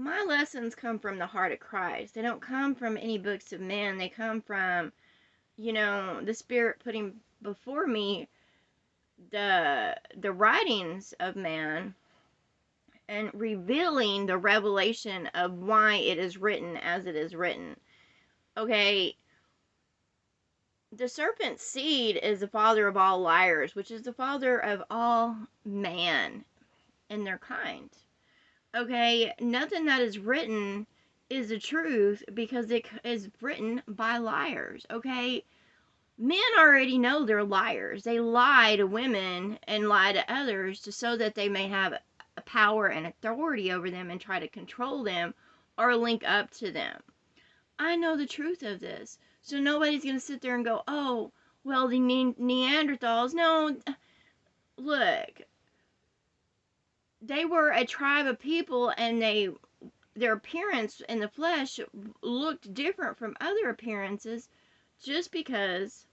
My lessons come from the heart of Christ. They don't come from any books of men. They come from, the Spirit putting before me the writings of man and revealing the revelation of why it is written as it is written. Okay, the serpent's seed is the father of all liars, which is the father of all man and their kind. Okay, nothing that is written is the truth because it is written by liars. Okay, men already know they're liars. They lie to women and lie to others so that they may have power and authority over them and try to control them or link up to them. I know the truth of this. So nobody's going to sit there and go, oh, well, the Neanderthals. No, look, they were a tribe of people and their appearance in the flesh looked different from other appearances just because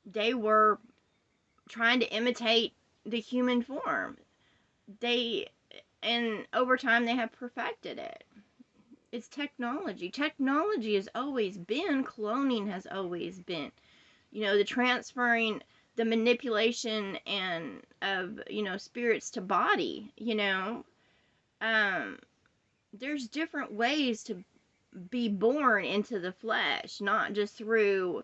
they were trying to imitate the human form. And over time they have perfected it. It's technology. Technology has always been, cloning has always been. The transferring, the manipulation and of, spirits to body, there's different ways to be born into the flesh, not just through,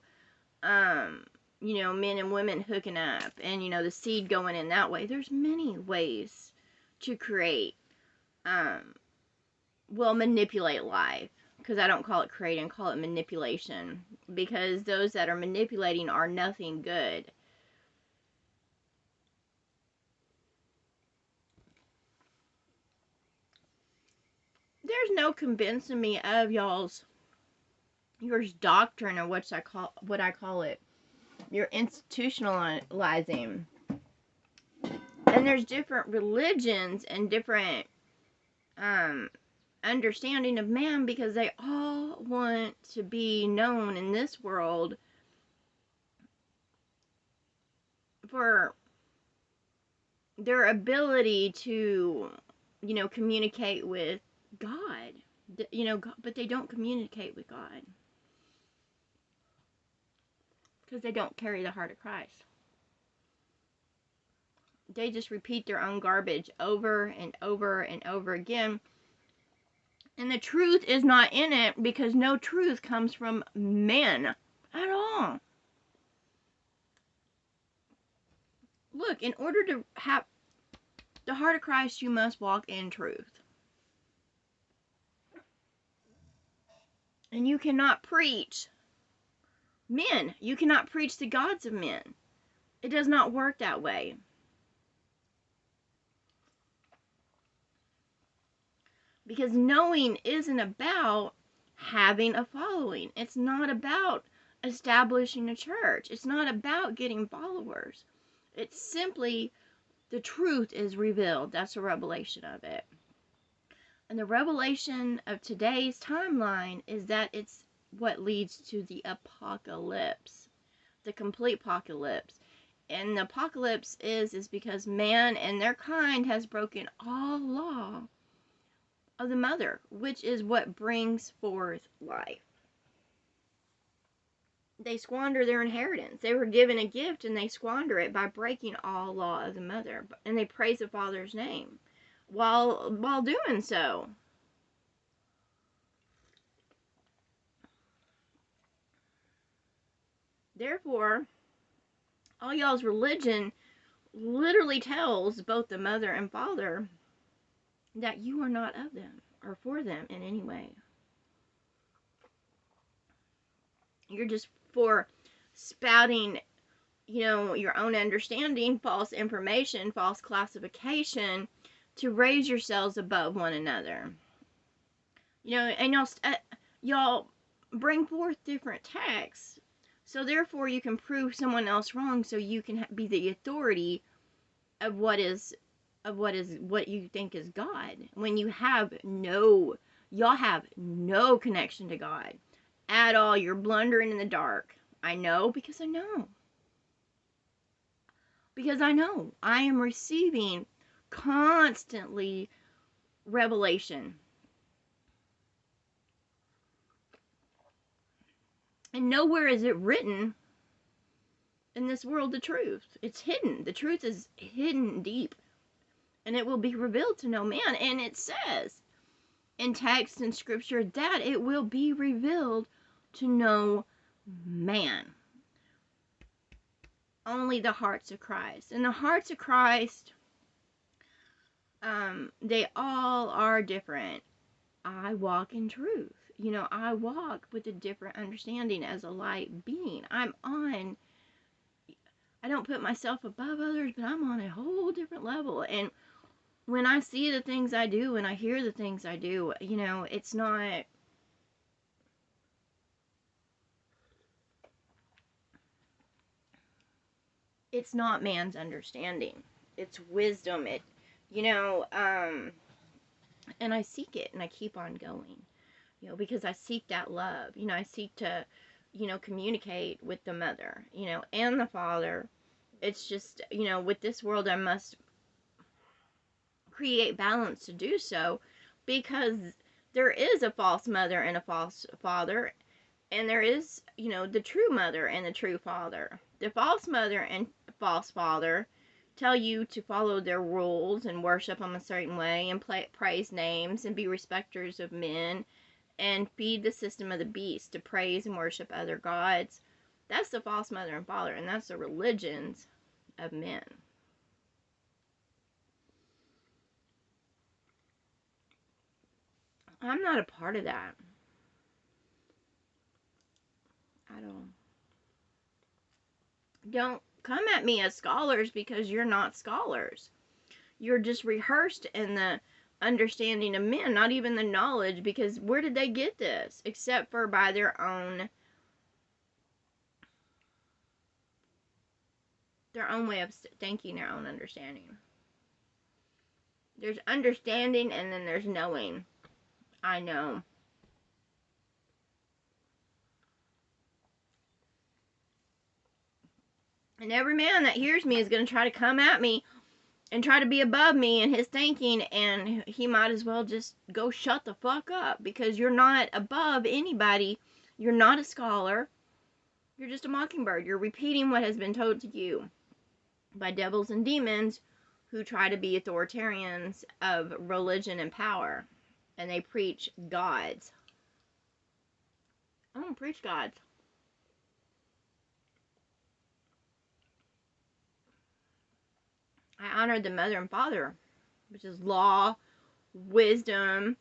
men and women hooking up and, the seed going in that way. There's many ways to create, manipulate life. Because I don't call it creating, call it manipulation. Because those that are manipulating are nothing good. There's no convincing me of yours doctrine, or what I call it. You're institutionalizing. And there's different religions and different understanding of man because they all want to be known in this world for their ability to, communicate with God. But they don't communicate with God because they don't carry the heart of Christ. They just repeat their own garbage over and over and over again. And the truth is not in it because no truth comes from men at all. Look, in order to have the heart of Christ, you must walk in truth. And you cannot preach men. You cannot preach the gods of men. It does not work that way. Because knowing isn't about having a following. It's not about establishing a church. It's not about getting followers. It's simply the truth is revealed. That's a revelation of it. And the revelation of today's timeline is that it's what leads to the apocalypse. The complete apocalypse. And the apocalypse is because man and their kind has broken all law of the mother, which is what brings forth life. They squander their inheritance. They were given a gift and they squander it by breaking all law of the mother. And they praise the Father's name while doing so. Therefore, all y'all's religion literally tells both the mother and father that you are not of them or for them in any way. You're just for spouting, your own understanding, false information, false classification to raise yourselves above one another. And y'all bring forth different texts, so therefore you can prove someone else wrong, so you can be the authority of what you think is God, when y'all have no connection to God at all. You're blundering in the dark. I know because I know. Because I know I am receiving constantly revelation. And nowhere is it written in this world the truth. It's hidden. The truth is hidden deep. And it will be revealed to no man. And it says in text and scripture that it will be revealed to no man. Only the hearts of Christ. And the hearts of Christ, they all are different. I walk in truth. You know, I walk with a different understanding as a light being. I don't put myself above others, but I'm on a whole different level. And when I see the things I do and I hear the things I do, you know, it's not man's understanding. It's wisdom. And I seek it and I keep on going, you know, because I seek that love. You know, I seek to, you know, communicate with the mother, you know, and the father. It's just, you know, with this world, I must create balance to do so, because there is a false mother and a false father, and there is, you know, the true mother and the true father. The false mother and false father tell you to follow their rules and worship them a certain way and praise names and be respecters of men and feed the system of the beast to praise and worship other gods. That's the false mother and father, and that's the religions of men. I'm not a part of that. I don't come at me as scholars, because you're not scholars. You're just rehearsed in the understanding of men, not even the knowledge, because where did they get this except for by their own way of thinking, their own understanding. There's understanding and then there's knowing. I know. And every man that hears me is going to try to come at me and try to be above me in his thinking, and he might as well just go shut the fuck up, because you're not above anybody. You're not a scholar. You're just a mockingbird. You're repeating what has been told to you by devils and demons who try to be authoritarians of religion and power. And they preach gods. I don't preach gods. I honor the mother and father, which is law, wisdom,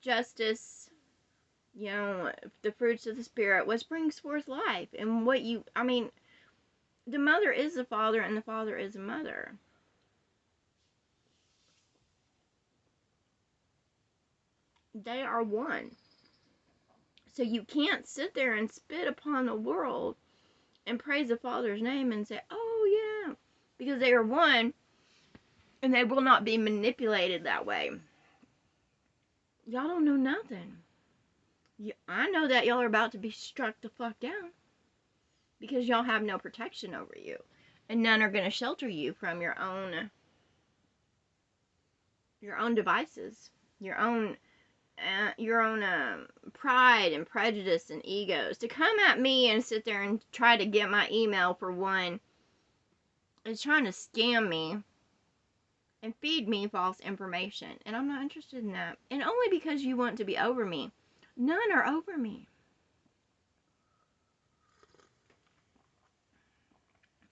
justice, you know, the fruits of the spirit, what brings forth life. And the mother is the father and the father is the mother. They are one. So you can't sit there and spit upon the world and praise the Father's name and say, oh yeah, because they are one, and they will not be manipulated that way. Y'all don't know nothing. I know that y'all are about to be struck the fuck down, because y'all have no protection over you, and none are going to shelter you from your own devices, your own pride and prejudice and egos. To come at me and sit there and try to get my email, for one, is trying to scam me and feed me false information, and I'm not interested in that. And only because you want to be over me. None are over me.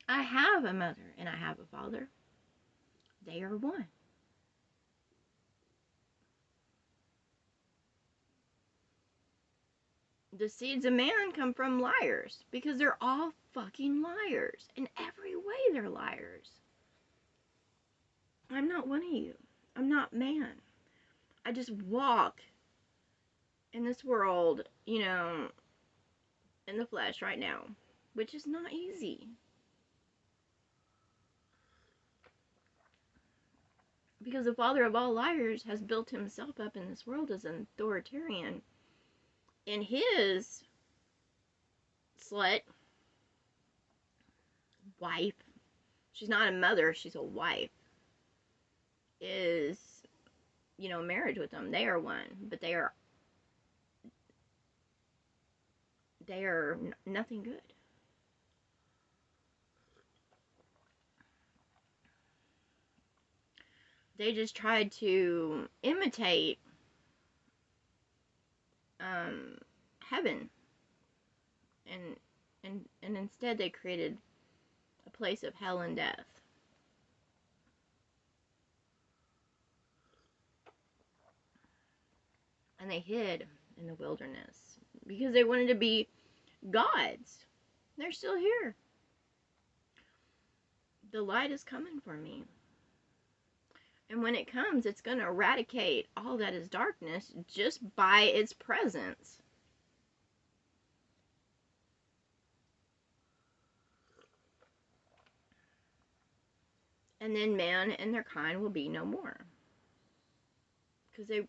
I have a mother and I have a father. They are one. The seeds of man come from liars, because they're all fucking liars. In every way, they're liars. I'm not one of you. I'm not man. I just walk in this world, you know, in the flesh right now, which is not easy. Because the father of all liars has built himself up in this world as an authoritarian. And his slut, wife, she's not a mother, she's a wife, is, marriage with them. They are one, but they are nothing good. They just tried to imitate heaven, and and instead they created a place of hell and death. And they hid in the wilderness because they wanted to be gods. They're still here. The light is coming for me. And when it comes, it's going to eradicate all that is darkness just by its presence. And then man and their kind will be no more. Because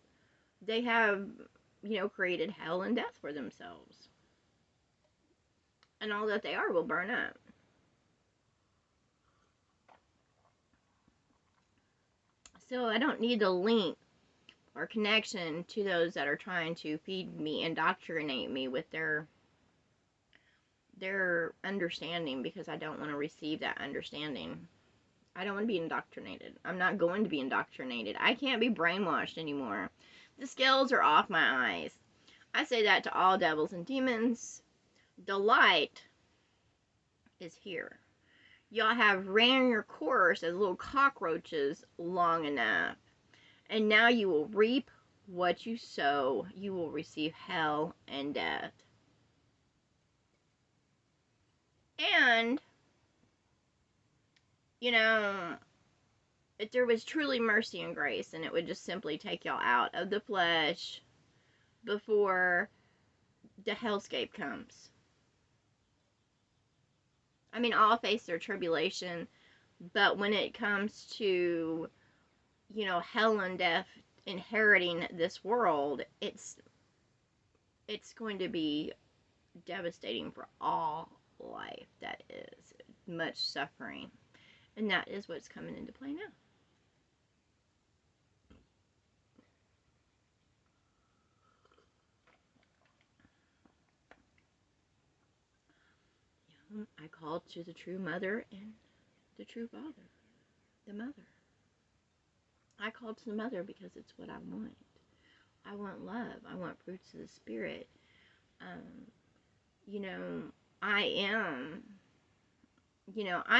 they have, created hell and death for themselves. And all that they are will burn up. So I don't need to link or connection to those that are trying to feed me, indoctrinate me with their understanding, because I don't want to receive that understanding. I don't want to be indoctrinated. I'm not going to be indoctrinated. I can't be brainwashed anymore. The scales are off my eyes. I say that to all devils and demons. The light is here. Y'all have ran your course as little cockroaches long enough. And now you will reap what you sow. You will receive hell and death. And, if there was truly mercy and grace, and it would just simply take y'all out of the flesh before the hellscape comes. I mean, all face their tribulation, but when it comes to, hell and death inheriting this world, it's going to be devastating for all life. That is much suffering, and that is what's coming into play now. I call to the true mother and the true father, the mother. I call to the mother because it's what I want. I want love. I want fruits of the Spirit. I am, I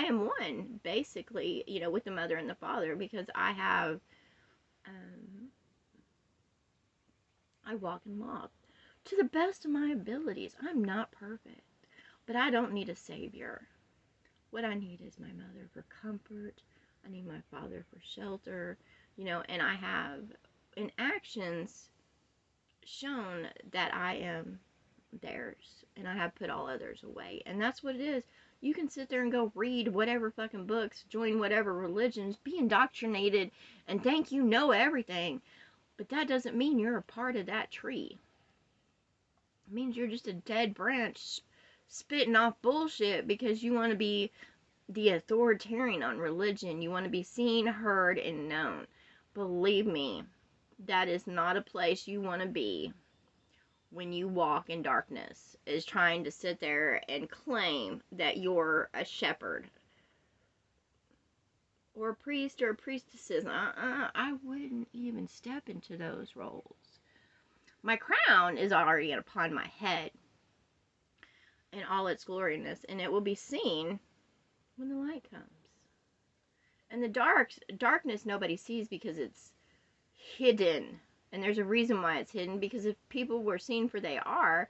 am one, basically, with the mother and the father, because I walk and walk to the best of my abilities. I'm not perfect, but I don't need a savior. What I need is my mother for comfort. I need my father for shelter, and I have in actions shown that I am theirs, and I have put all others away. And that's what it is. You can sit there and go read whatever fucking books, join whatever religions, be indoctrinated, and think you know everything, but that doesn't mean you're a part of that tree. It means you're just a dead branch spitting off bullshit because you want to be the authoritarian on religion. You want to be seen, heard, and known. Believe me, that is not a place you want to be when you walk in darkness, is trying to sit there and claim that you're a shepherd or a priest or a priestesses. I wouldn't even step into those roles. My crown is already upon my head in all its gloriness, and it will be seen when the light comes. And the darkness nobody sees because it's hidden. And there's a reason why it's hidden, because if people were seen for they are,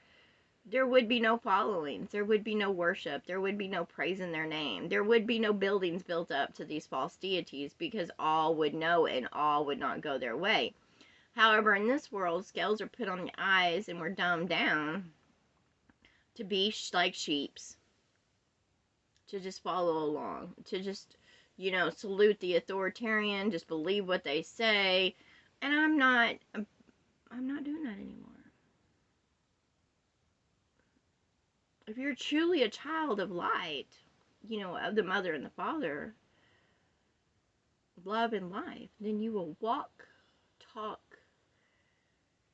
there would be no followings, there would be no worship, there would be no praise in their name, there would be no buildings built up to these false deities, because all would know and all would not go their way. However, in this world, scales are put on the eyes and we're dumbed down to be like sheeps, to just follow along, to just, salute the authoritarian, just believe what they say. And I'm not doing that anymore. If you're truly a child of light, of the mother and the father, love and life, then you will walk, talk,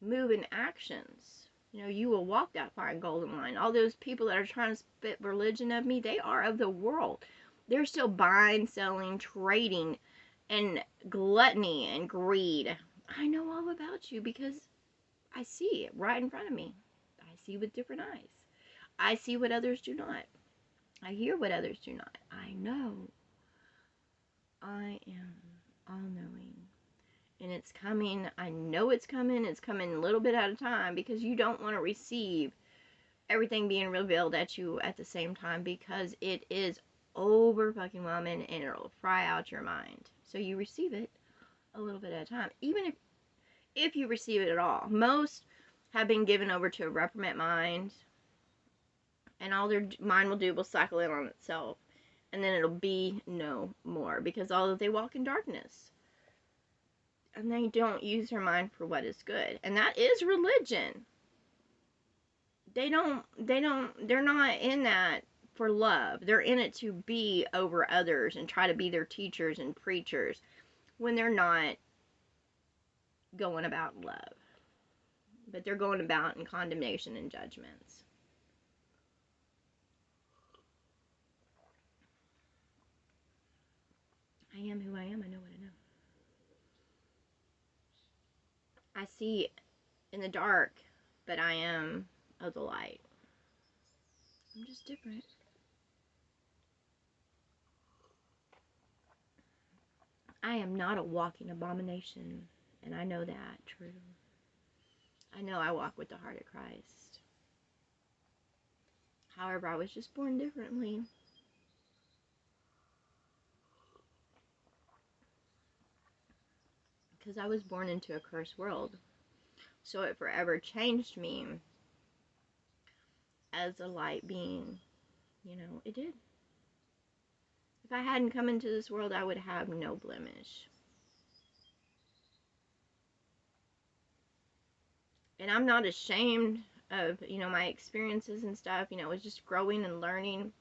move in actions. You will walk that fine golden line. All those people that are trying to spit religion of me, they are of the world. They're still buying, selling, trading, and gluttony and greed. I know all about you because I see it right in front of me. I see with different eyes. I see what others do not. I hear what others do not. I know. I am all knowing. And it's coming. I know it's coming. It's coming a little bit at a time because you don't want to receive everything being revealed at you at the same time because it is over fucking whelming and it'll fry out your mind. So you receive it a little bit at a time. Even if you receive it at all. Most have been given over to a reprobate mind, and all their mind will do will cycle in on itself, and then it'll be no more because all that they walk in darkness. And they don't use their mind for what is good. And that is religion. They're not in that for love. They're in it to be over others and try to be their teachers and preachers when they're not going about love. But they're going about in condemnation and judgments. I am who I am. I know what I know. I see in the dark, but I am of the light. I'm just different. I am not a walking abomination, and I know that true. I know I walk with the heart of Christ. However, I was just born differently. Because I was born into a cursed world. So it forever changed me as a light being. It did. If I hadn't come into this world, I would have no blemish. And I'm not ashamed of, my experiences and stuff. It was just growing and learning.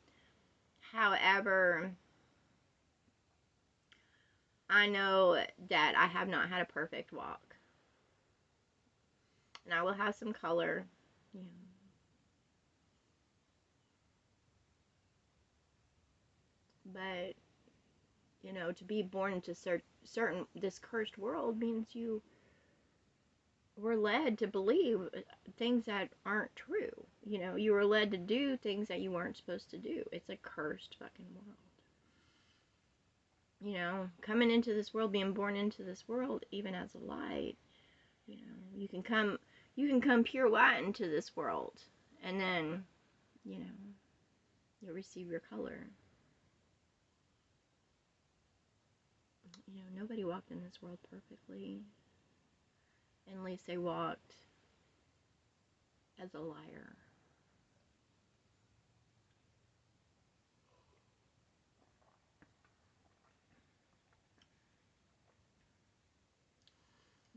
However, I know that I have not had a perfect walk. And I will have some color, But, to be born into certain, this cursed world means you were led to believe things that aren't true. You were led to do things that you weren't supposed to do. It's a cursed fucking world. Coming into this world, being born into this world, even as a light, you can come pure white into this world, and then, you'll receive your color. Nobody walked in this world perfectly, unless they walked as a liar.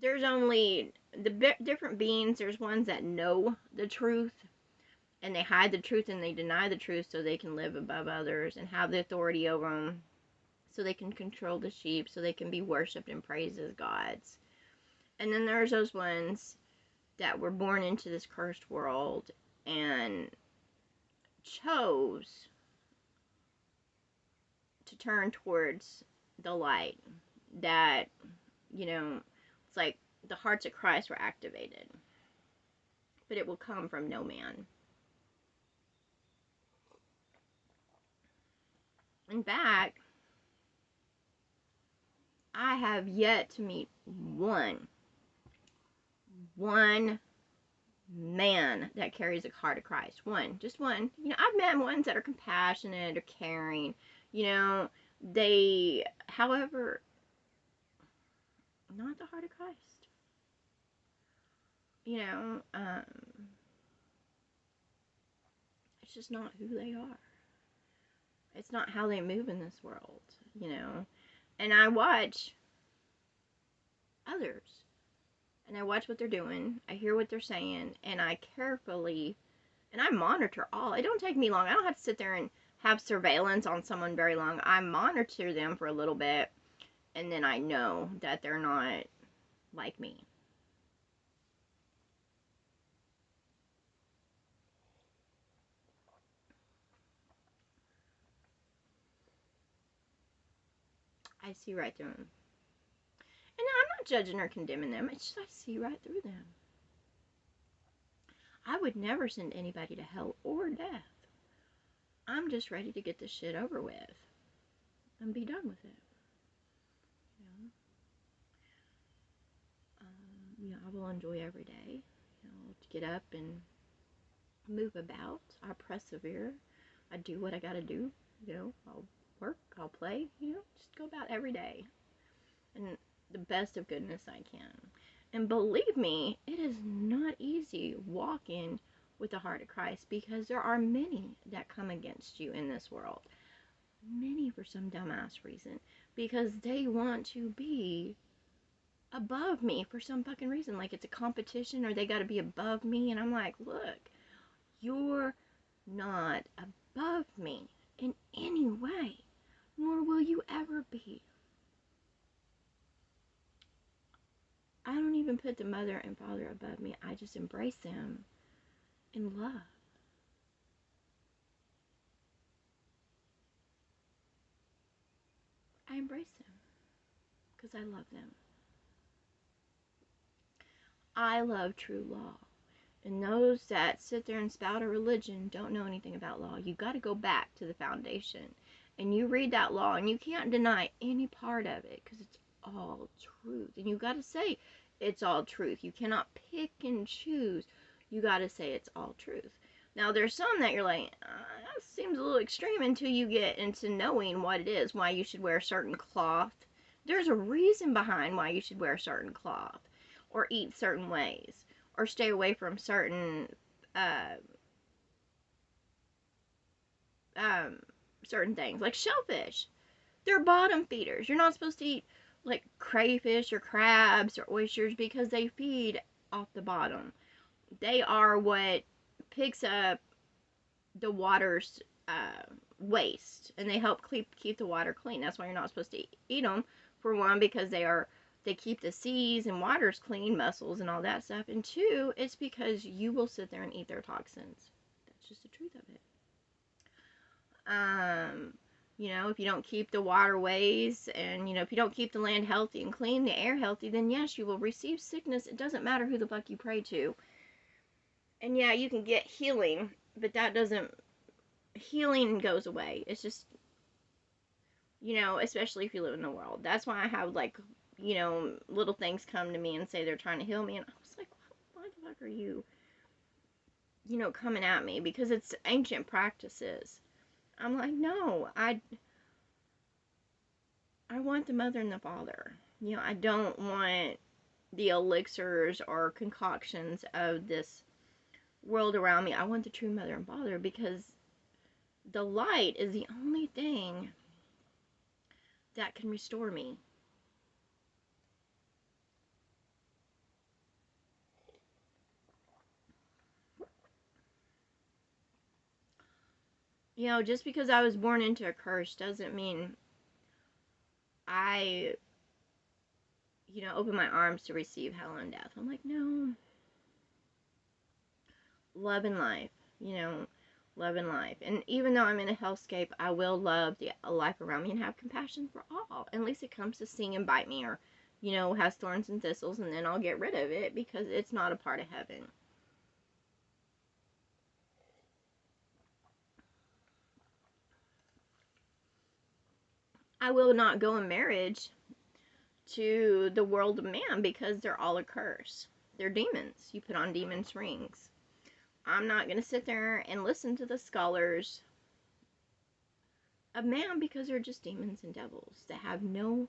There's only the different beings. There's ones that know the truth, and they hide the truth and they deny the truth so they can live above others and have the authority over them, so they can control the sheep, so they can be worshipped and praised as gods. And then there's those ones that were born into this cursed world and chose to turn towards the light. That, it's like the hearts of Christ were activated. But it will come from no man. In fact, I have yet to meet one man that carries a heart of Christ. One. Just one. I've met ones that are compassionate or caring. However, not the heart of Christ. It's just not who they are. It's not how they move in this world, And I watch others. And I watch what they're doing. I hear what they're saying. And I carefully, and I monitor all. It don't take me long. I don't have to sit there and have surveillance on someone very long. I monitor them for a little bit. and then I know that they're not like me. I see right through them. And I'm not judging or condemning them. It's just I see right through them. I would never send anybody to hell or death. I'm just ready to get this shit over with and be done with it. You know, I will enjoy every day. To get up and move about. I persevere. I do what I gotta do. I'll work. I'll play. Just go about every day and the best of goodness I can. And believe me, it is not easy walking with the heart of Christ, because there are many that come against you in this world. Many for some dumbass reason. Because they want to be above me for some fucking reason. Like it's a competition or they gotta be above me. And I'm like, look, you're not above me in any way, nor will you ever be. I don't even put the mother and father above me. I just embrace them in love. I embrace them because I love them. I love true law. And those that sit there and spout a religion don't know anything about law. You got to go back to the foundation. And you read that law, and you can't deny any part of it because it's all truth. And you got to say it's all truth. You cannot pick and choose. You got to say it's all truth. Now, there's some that you're like, that seems a little extreme until you get into knowing what it is, why you should wear a certain cloth. There's a reason behind why you should wear a certain cloth or eat certain ways or stay away from uh, um, certain things, like shellfish. They're bottom feeders. You're not supposed to eat like crayfish or crabs or oysters because they feed off the bottom. They are what picks up the water's waste, and they help keep the water clean. That's why you're not supposed to eat them. For one, because they keep the seas and waters clean, mussels and all that stuff. And two, it's because you will sit there and eat their toxins. That's just the truth of it. If you don't keep the waterways and, if you don't keep the land healthy and clean, the air healthy, then yes, you will receive sickness. It doesn't matter who the fuck you pray to. And yeah, you can get healing, but healing goes away. It's just, especially if you live in the world. That's why I have, like, little things come to me and say they're trying to heal me. And I was like, why the fuck are you, coming at me? Because it's ancient practices. I'm like, no, I want the mother and the father. I don't want the elixirs or concoctions of this world around me. I want the true mother and father, because the light is the only thing that can restore me. Just because I was born into a curse doesn't mean I, open my arms to receive hell and death. I'm like, no. Love and life, love and life. And even though I'm in a hellscape, I will love the life around me and have compassion for all. Unless it comes to sting and bite me, or, has thorns and thistles, and then I'll get rid of it because it's not a part of heaven. I will not go in marriage to the world of man because they're all a curse. They're demons. You put on demons' rings. I'm not going to sit there and listen to the scholars of man because they're just demons and devils that have no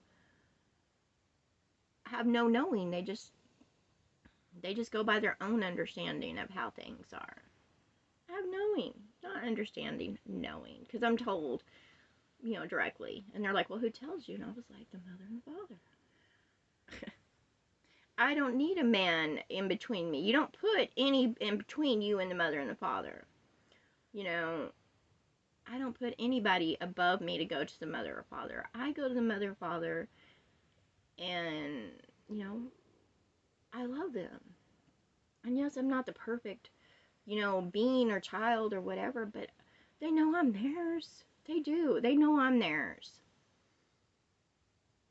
knowing. They just go by their own understanding of how things are. I have knowing, not understanding, knowing, because I'm told, directly. And they're like, well, who tells you? And I was like, the mother and the father. I don't need a man in between me. You don't put any in between you and the mother and the father. I don't put anybody above me to go to the mother or father. I go to the mother or father And, you know, I love them. And yes, I'm not the perfect, being or child or whatever, but they know I'm theirs. They do. They know I'm theirs.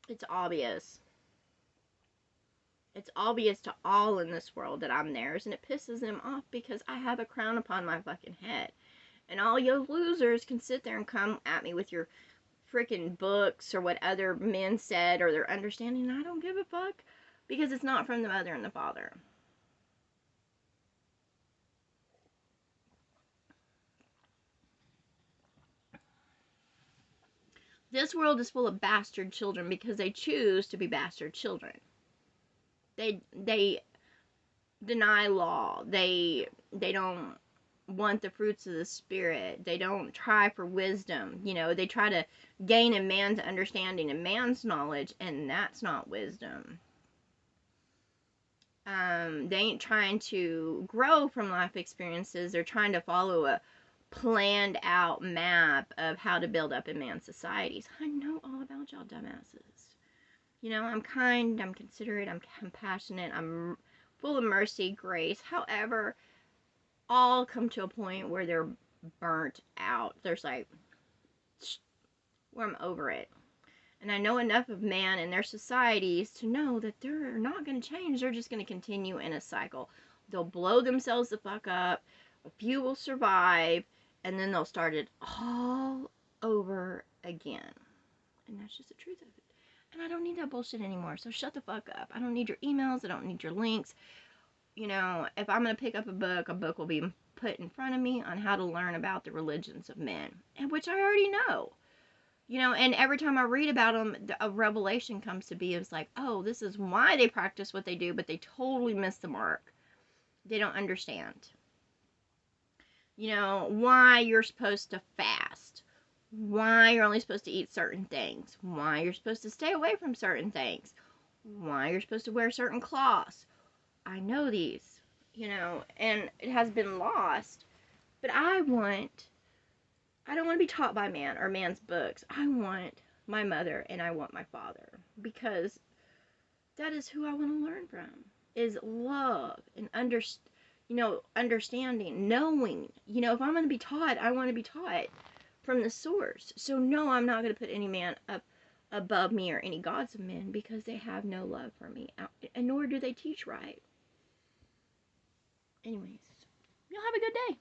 It's obvious. It's obvious to all in this world that I'm theirs, and it pisses them off because I have a crown upon my fucking head. And all you losers can sit there and come at me with your freaking books or what other men said or their understanding. I don't give a fuck because it's not from the mother and the father. This world is full of bastard children because they choose to be bastard children. They deny law. They don't want the fruits of the spirit. They don't try for wisdom. They try to gain a man's understanding and man's knowledge, and that's not wisdom. They ain't trying to grow from life experiences. They're trying to follow a planned out map of how to build up in man's societies. I know all about y'all dumbasses. I'm kind, I'm considerate, I'm compassionate, I'm full of mercy, grace. However, all come to a point where they're burnt out. There's like, where I'm over it. And I know enough of man and their societies to know that they're not going to change. They're just going to continue in a cycle. They'll blow themselves the fuck up. A few will survive. And then they'll start it all over again. And that's just the truth of it. And I don't need that bullshit anymore. So shut the fuck up. I don't need your emails. I don't need your links. If I'm going to pick up a book will be put in front of me on how to learn about the religions of men. And which I already know. And every time I read about them, a revelation comes to be. It's like, oh, this is why they practice what they do, but they totally miss the mark. They don't understand. Why you're supposed to fast. Why you're only supposed to eat certain things. Why you're supposed to stay away from certain things. Why you're supposed to wear certain cloths. I know these, and it has been lost. But I don't want to be taught by man or man's books. I want my mother and I want my father, because that is who I want to learn from, is love and understanding, knowing. If I'm going to be taught, I want to be taught from the source. So no, I'm not going to put any man up above me or any gods of men, because they have no love for me, and nor do they teach right. Anyways, y'all have a good day.